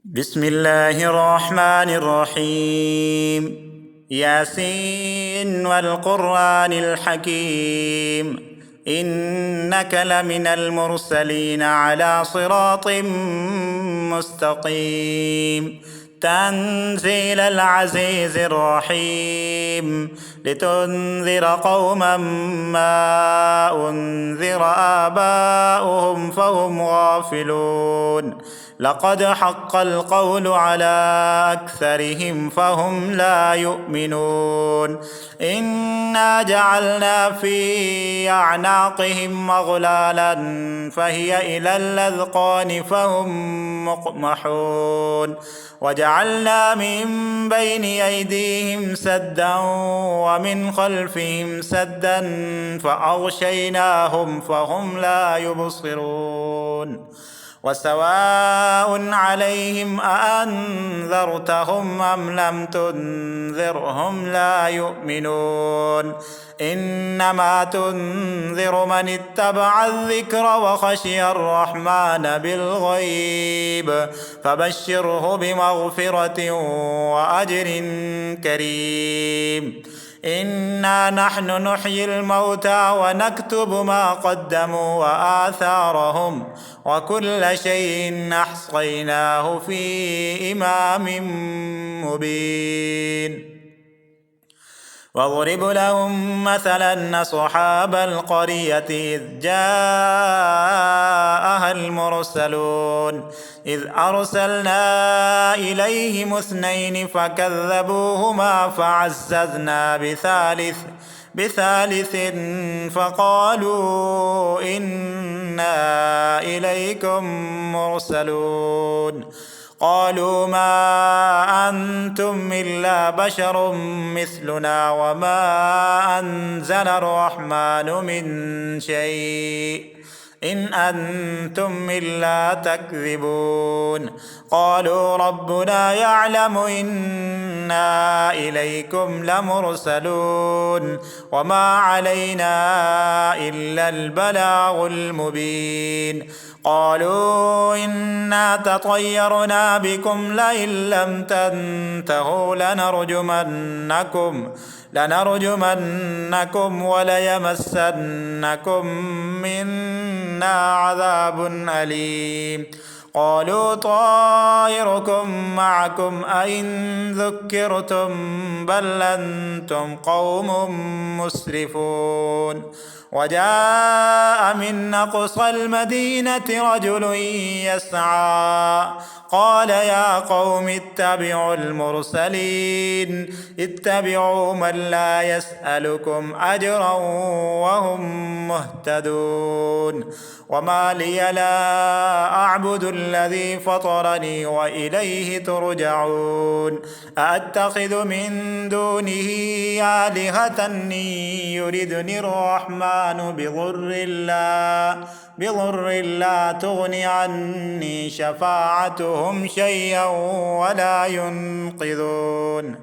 بسم الله الرحمن الرحيم. ياسين والقرآن الحكيم، إنك لمن المرسلين على صراط مستقيم. تنزيل العزيز الرحيم، لتنذر قوما ما أنذر آباؤهم فهم غافلون. لقد حق القول على أكثرهم فهم لا يؤمنون. إنا جعلنا في أعناقهم أغلالا فهي إلى الأذقان فهم مقمحون. وجعلنا من بين أيديهم سدا ومن خلفهم سدا فأغشيناهم فهم لا يبصرون. وسواء عليهم أأنذرتهم أم لم تنذرهم لا يؤمنون. إنما تنذر من اتبع الذكر وخشي الرحمن بالغيب، فبشره بمغفرة وأجر كريم. إنا نحن نحيي الموتى ونكتب ما قدموا وآثارهم، وكل شيء أحصيناه في إمام مبين. واضرب لهم مثلا أصحاب القرية إذ جاءها المرسلون إذ أرسلنا إليهم اثنين فكذبوهما فعززنا بثالث فقالوا إنا إليكم مرسلون. قالوا ما أنتم إلا بشر مثلنا وما أنزل الرحمن من شيء إن أنتم إلا تكذبون. قالوا ربنا يعلم إنا إليكم لمرسلون وما علينا إلا البلاغ المبين. قالوا إنا تطيرنا بكم لئن لم تنتهوا لنرجمنكم وليمسنكم منا عذاب أليم. قالوا طائركم معكم أئن ذكرتم بل أنتم قوم مسرفون. وجاء من أقصى المدينة رجل يسعى قال يا قوم اتبعوا المرسلين اتبعوا من لا يسألكم أجرا وهم مهتدون. وما لي لا أعبد الذي فطرني وإليه ترجعون. أأتخذ من دونه آلهة يردني الرحمن بضر لا تغن عني شفاعتهم شيئا ولا ينقذون.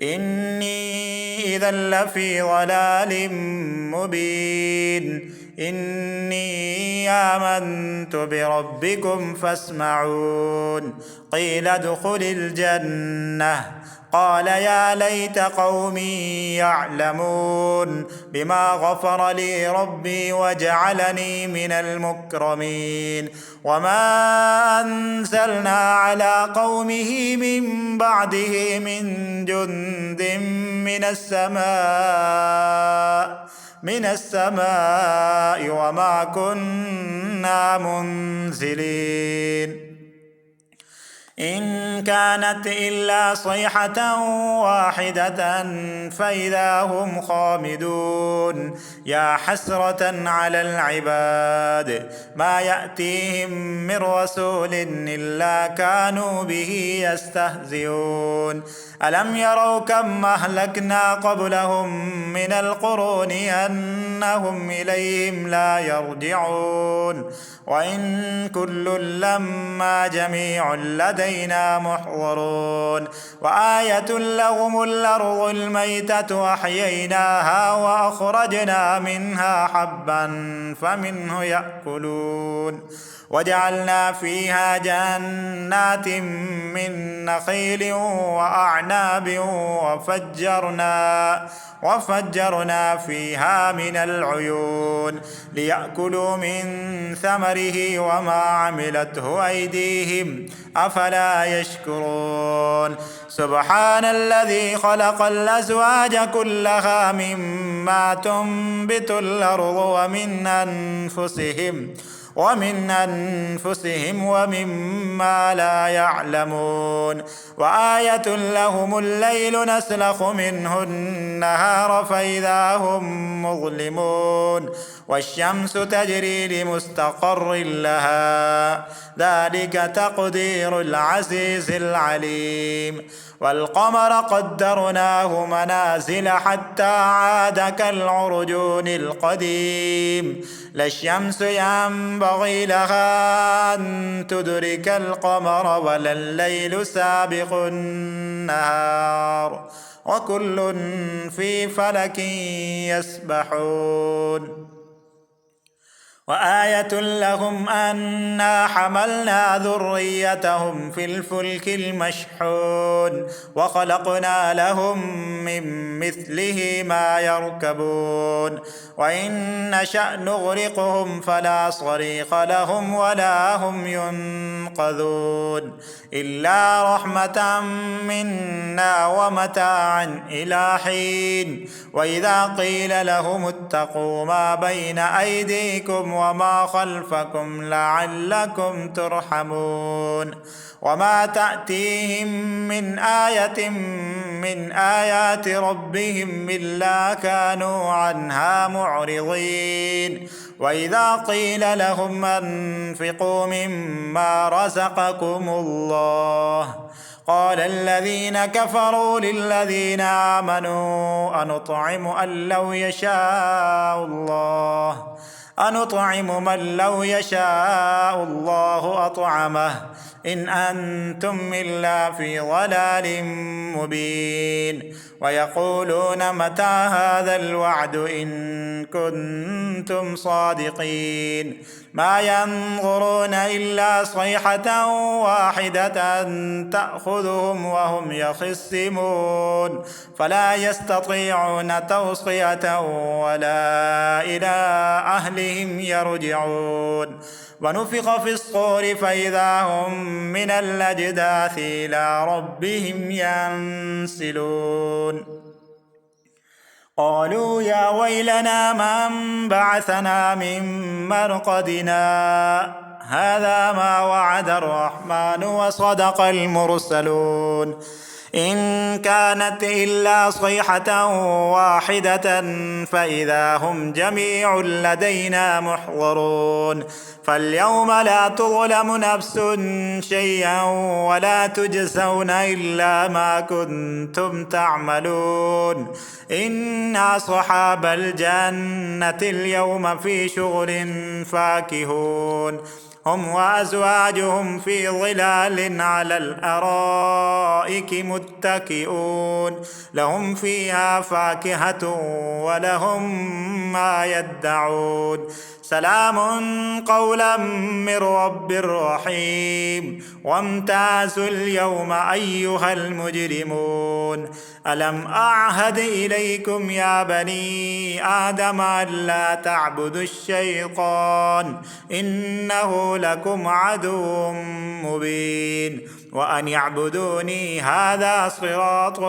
إني إذا لفي ضلال مبين. إني آمنت بربكم فاسمعون. قيل ادخل الجنة قال يا ليت قومي يعلمون بما غفر لي ربي وجعلني من المكرمين. وما أنزلنا على قومه من بعده من جند من السماء وما كنا منزلين. إن كانت إلا صيحة واحدة فإذا هم خامدون. يا حسرة على العباد ما يأتيهم من رسول إلا كانوا به يستهزئون. ألم يروا كم أهلكنا قبلهم من القرون أنهم إليهم لا يرجعون. وإن كل لما جميع لدينا محضرون. وآية لهم الأرض الميتة أحييناها وأخرجنا منها حبا فمنه يأكلون وجعلنا فيها جنات من نخيل وأعناب وفجرنا فيها من العيون ليأكلوا من ثمره وما عملته أيديهم أفلا يشكرون سبحان الذي خلق الأزواج كلها مما تنبت الأرض ومن أنفسهم ومما لا يعلمون وآية لهم الليل نسلخ منه النهار فإذا هم مظلمون والشمس تجري لمستقر لها ذلك تقدير العزيز العليم والقمر قدرناه منازل حتى عاد كالعرجون القديم لا الشمس ينبغي لها أن تدرك القمر ولا الليل سابق النهار وكل في فلك يسبحون وآية لهم أنا حملنا ذريتهم في الفلك المشحون وخلقنا لهم من مثله ما يركبون وإن نشأ نغرقهم فلا صريخ لهم ولا هم ينقذون إلا رحمة منا ومتاعا إلى حين وإذا قيل لهم اتقوا ما بين أيديكم وما خلفكم لعلكم ترحمون وما تأتيهم من آية من آيات ربهم إلا كانوا عنها معرضين وإذا قيل لهم أنفقوا مما رزقكم الله قال الذين كفروا للذين آمنوا أنطعم من لو يشاء الله أطعمه إن أنتم إلا في ضلال مبين ويقولون متى هذا الوعد إن كنتم صادقين ما ينظرون إلا صيحة واحدة تأخذهم وهم يخصمون فلا يستطيعون توصية ولا إلى أهلهم يرجعون ونفخ في الصور فإذا هم من الأجداث إلى ربهم ينسلون قالوا يا ويلنا من بعثنا من مرقدنا هذا ما وعد الرحمن وصدق المرسلون إن كانت إلا صيحة واحدة فإذا هم جميع لدينا محضرون فاليوم لا تظلم نفس شيئا ولا تجزون إلا ما كنتم تعملون إنا أصحاب الجنة اليوم في شغل فاكهون هم وأزواجهم في ظلال على الأرائك متكئون لهم فيها فاكهة ولهم ما يدعون سلام قولا من رب رحيم وامتازوا اليوم أيها المجرمون ألم أعهد إليكم يا بني آدم ألا تعبدوا الشيطان إنه لكم عدو مبين وأن يعبدوني هذا صراط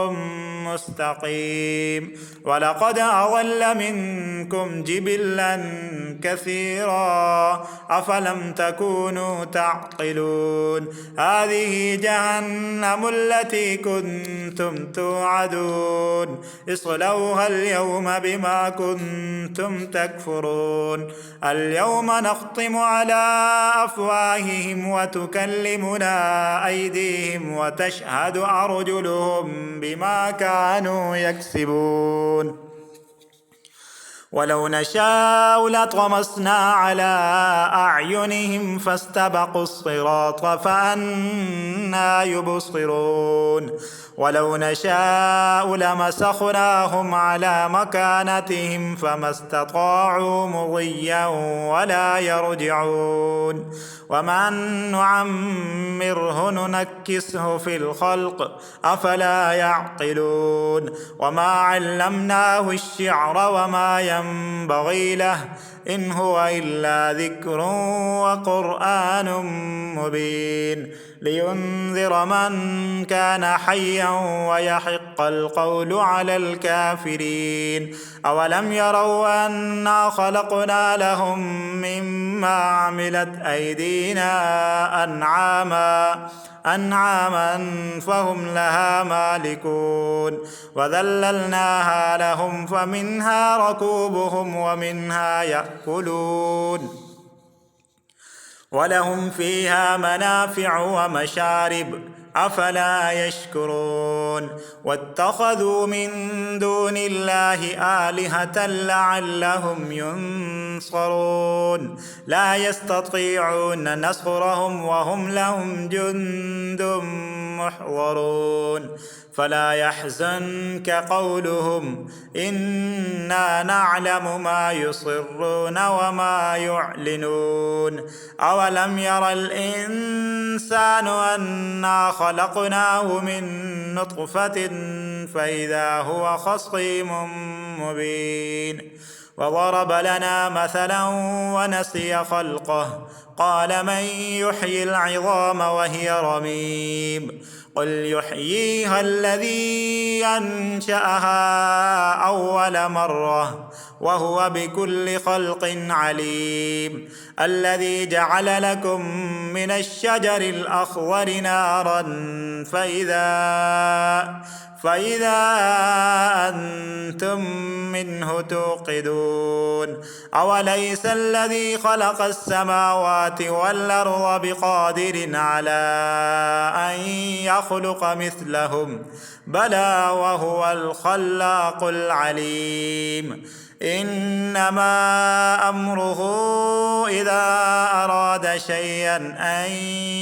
مستقيم ولقد أضل منكم جبلا كثيرا أفلم تكونوا تعقلون هذه جهنم التي كنتم توعدون اصلوها اليوم بما كنتم تكفرون اليوم نختم على أفواههم وتكلمنا أيديهم وتشهد أرجلهم بما كانوا يكسبون ولو نشاء لطمسنا على أعينهم فاستبقوا الصراط فأنى يبصرون ولو نشاء لمسخناهم على مكانتهم فما استطاعوا مضيا ولا يرجعون ومن نعمره ننكسه في الخلق أفلا يعقلون وما علمناه الشعر وما ينبغي له إن هو إلا ذكر وقرآن مبين لينذر من كان حيا ويحق القول على الكافرين أولم يروا أنا خلقنا لهم مما عملت أيدينا أنعاما فهم لها مالكون وذللناها لهم فمنها ركوبهم ومنها يأكلون ولهم فيها منافع ومشارب أفلا يشكرون واتخذوا من دون الله آلهة لعلهم ينصرون لا يستطيعون نصرهم وهم لهم جند محضرون فلا يحزنك قولهم إنا نعلم ما يصرون وما يعلنون أولم ير الإنسان أنا خلقناه من نطفة فإذا هو خصيم مبين وضرب لنا مثلا ونسي خلقه قال من يحيي العظام وهي رميم قل يحييها الذي أنشأها أول مرة وهو بكل خلق عليم الذي جعل لكم من الشجر الأخضر نارا فإذا أنتم منه توقدون أوليس الذي خلق السماوات والأرض بقادر على أن يخلق مثلهم بلى وهو الخلاق العليم إنما أمره إذا أراد شيئا أن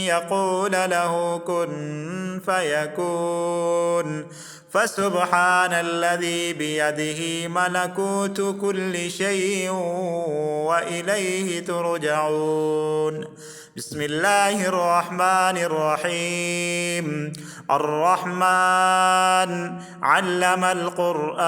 يقول له كن فيكون فسبحان الذي بيده ملكوت كل شيء وإليه ترجعون بسم الله الرحمن الرحيم الرحمن علم القرآن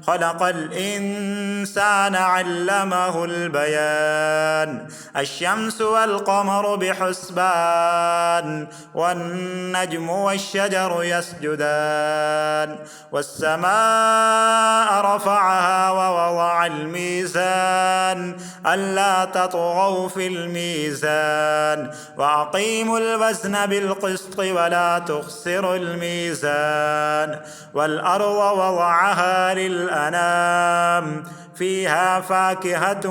خلق الإنسان علمه البيان الشمس والقمر بحسبان والنجم والشجر يسجدان والسماء رفعها ووضع الميزان ألا تطغوا في الميزان وأقيموا الوزن بالقسط ولا تخسروا الميزان والأرض وضعها للأنام فيها فاكهة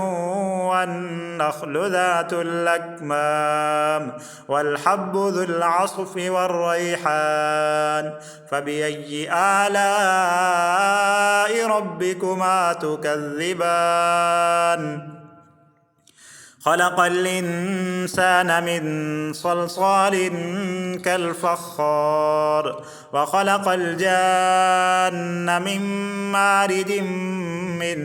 والنخل ذات الأكمام والحب ذو العصف والريحان فبأي آلاء ربكما تكذبان خلق الإنسان من صلصال كالفخار وخلق الجان من مارد من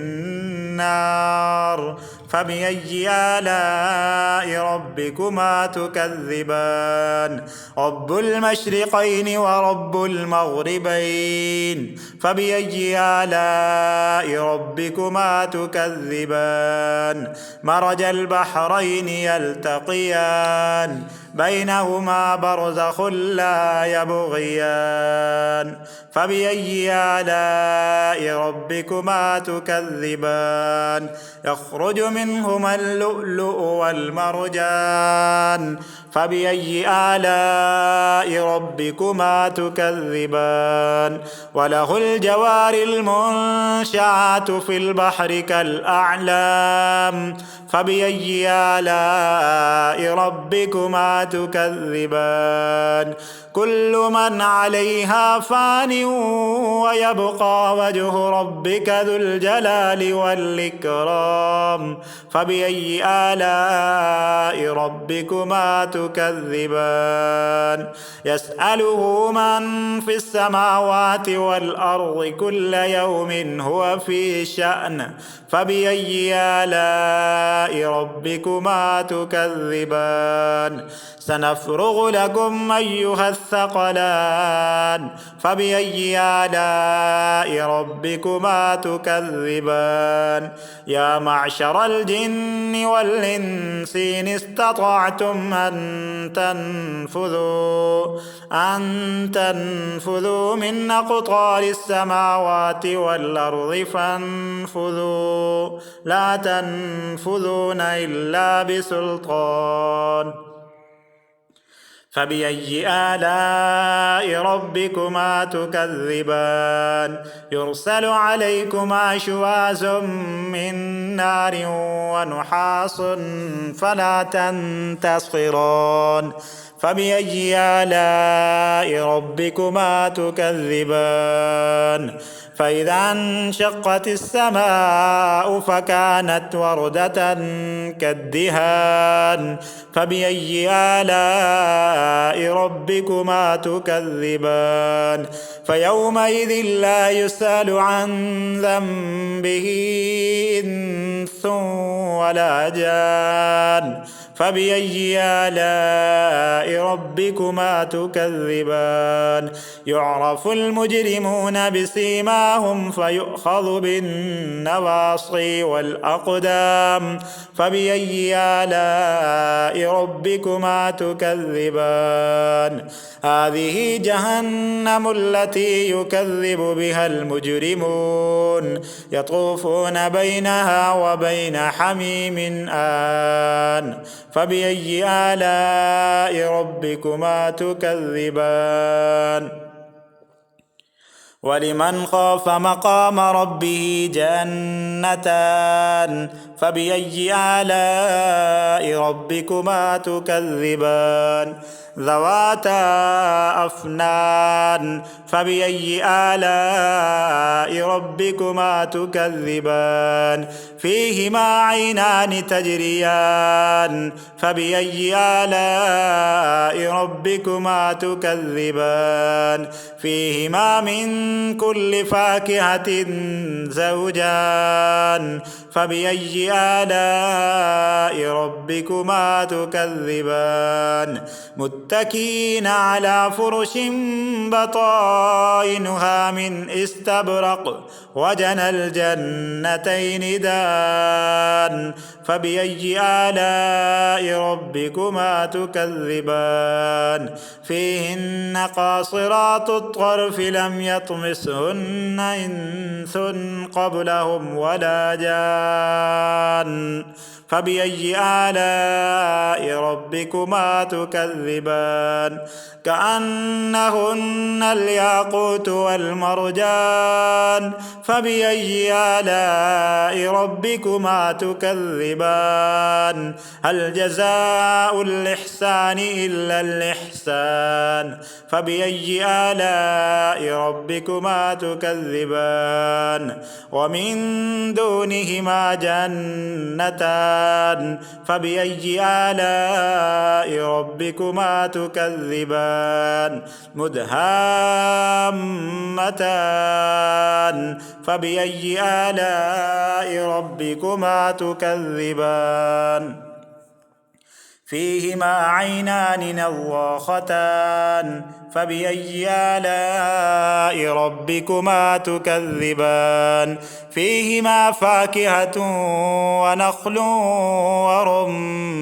نار فبأي آلاء ربكما تكذبان رب المشرقين ورب المغربين فبأي آلاء ربكما تكذبان مرج البحرين يلتقيان بينهما برزخ لا يبغيان فبأي آلاء ربكما تكذبان يخرج منهما اللؤلؤ والمرجان فبأي آلاء ربكما تكذبان وله الجوار المنشآت في البحر كالأعلام فبأي آلاء ربكما تكذبان كل من عليها فان ويبقى وجه ربك ذو الجلال والإكرام فبأي آلاء ربكما تكذبان يسأله من في السماوات والأرض كل يوم هو في شأن فبأي آلاء ربكما تكذبان سنفرغ لكم أيها الثقلان فبأي آلاء ربكما تكذبان يا معشر الجن والإنس إن استطعتم أن تنفذوا من أقطار السماوات والأرض فانفذوا لا تنفذون إلا بسلطان فبأي آلاء ربكما تكذبان يرسل عليكما شواظ من نار ونحاس فلا تنتصران فبأي آلاء ربكما تكذبان فإذا انشقت السماء فكانت وردة كالدهان فبأي آلاء ربكما تكذبان فيومئذ لا يسأل عن ذنبه إنس ولا جان فبأي آلاء ربكما تكذبان يعرف المجرمون بسيماهم فيؤخذ بالنواصي والأقدام فبأي آلاء ربكما تكذبان هذه جهنم التي يكذب بها المجرمون يطوفون بينها وبين حميم آن فبأي آلاء ربكما تكذبان ولمن خاف مقام ربه جنتان فبأي آلاء ربكما تكذبان ذواتا أفنان فبأي آلاء ربكما تكذبان فيهما عينان تجريان فبأي آلاء ربكما تكذبان فيهما من كل فاكهة زوجان فبأي آلاء ربكما تكذبان متكئين على فرش بطائنها من استبرق وجنى الجنتين دان فبأي آلاء ربكما تكذبان فيهن قاصرات الطرف لم يطمسهن إنس قبلهم ولا جان فبأي آلاء ربكما تكذبان كأنهن الياقوت والمرجان فبأي آلاء ربكما تكذبان هل جزاء الإحسان إلا الإحسان فبأي آلاء ربكما تكذبان ومن دونهما جنتان فبأي آلاء ربكما تكذبان مدهامتان فبأي آلاء ربكما تكذبان فيهما عينان نضاختان فبأي آلاء ربكما تكذبان فيهما فاكهة ونخل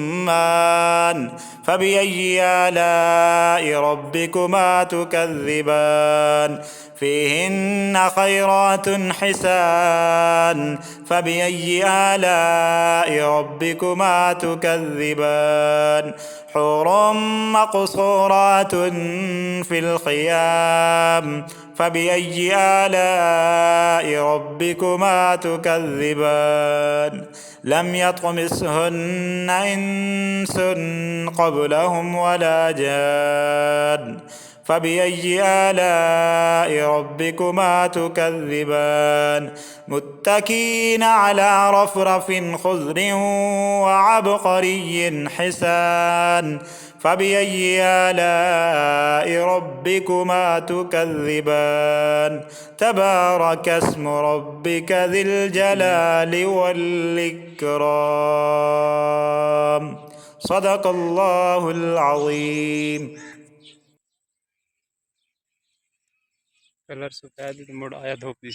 ورمان فبأي آلاء ربكما تكذبان فيهن خيرات حسان فبأي آلاء ربكما تكذبان حور مقصورات في الخيام فبأي آلاء ربكما تكذبان لم يطمثهن إنس قبلهم ولا جان فبأي آلاء ربكما تكذبان متكئين على رفرف خضر وعبقري حسان فبأي آلاء ربكما تكذبان تبارك اسم ربك ذي الجلال والإكرام صدق الله العظيم. कलर सफेद मुड़ आया धूप दी